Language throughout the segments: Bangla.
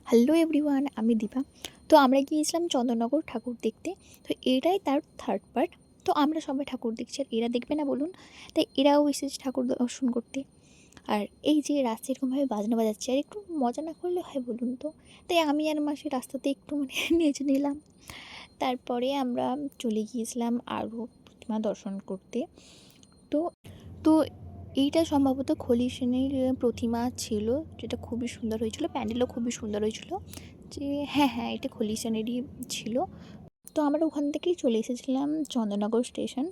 হ্যালো এভরিওয়ান, আমি দীপা। তো আমরা গিয়েছিলাম চন্দননগর ঠাকুর দেখতে। তো এটাই তার থার্ড পার্ট। তো আমরা সবাই ঠাকুর দেখছি, আর এরা দেখবে না বলুন? তাই এরাও এসেছে ঠাকুর দর্শন করতে। আর এই যে রাস্তায় এরকমভাবে বাজনা বাজাচ্ছে, আর একটু মজা না করলে হয় বলুন তো? তাই আমি আর মাসি রাস্তাতে একটু নেচে নিলাম। তারপরে আমরা চলে গিয়েছিলাম আরও প্রতিমা দর্শন করতে। তো তো এইটা সম্ভবত খলি সেনের প্রতিমা ছিল, যেটা খুবই সুন্দর হয়েছিল, প্যান্ডেলও খুবই সুন্দর হয়েছিল। যে হ্যাঁ, হ্যাঁ, এটা খলি সেনেরই ছিল। তো আমরা ওখান থেকেই চলে এসেছিলাম চন্দননগর স্টেশন।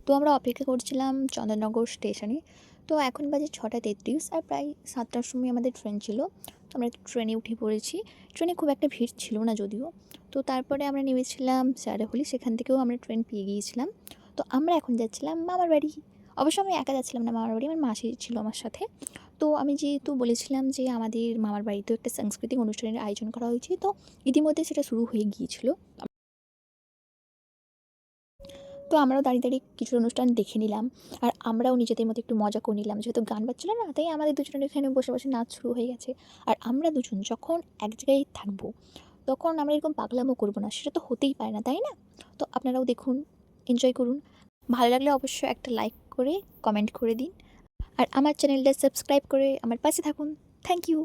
তো আমরা অপেক্ষা করছিলাম চন্দননগর স্টেশনে। তো এখন বাজে 6:33, আর প্রায় 7টার সময় আমাদের ট্রেন ছিল। তো আমরা ট্রেনে উঠে পড়েছি। ট্রেনে খুব একটা ভিড় ছিল না যদিও। তো তারপরে আমরা নেমেছিলাম সারাহলি, সেখান থেকেও আমরা ট্রেন পেয়ে গিয়েছিলাম। তো আমরা এখন যাচ্ছিলাম মামার বাড়ি। অবশ্য আমি একা যাচ্ছিলাম না মামার বাড়ি, আমার মাসি ছিল আমার সাথে। তো আমি যেহেতু বলেছিলাম যে আমাদের মামার বাড়িতেও একটা সাংস্কৃতিক অনুষ্ঠানের আয়োজন করা হয়েছে, তো ইতিমধ্যে সেটা শুরু হয়ে গিয়েছিল। তো আমরাও দাঁড়িয়ে দাঁড়িয়ে কিছু অনুষ্ঠান দেখে নিলাম, আর আমরাও নিজেদের মতো একটু মজা করে নিলাম, যেহেতু গান বাজছিল না, তাই আমাদের দুজনের এখানে বসে বসে নাচ শুরু হয়ে গেছে। আর আমরা দুজন যখন এক জায়গায় থাকবো, তখন আমরা এরকম পাগলামো করবো না, সেটা তো হতেই পারে না, তাই না? তো আপনারাও দেখুন, এনজয় করুন। ভালো লাগলে অবশ্যই একটা লাইক করে কমেন্ট করে দিন, আর আমার চ্যানেলটা সাবস্ক্রাইব করে আমার পাশে থাকুন। Thank you.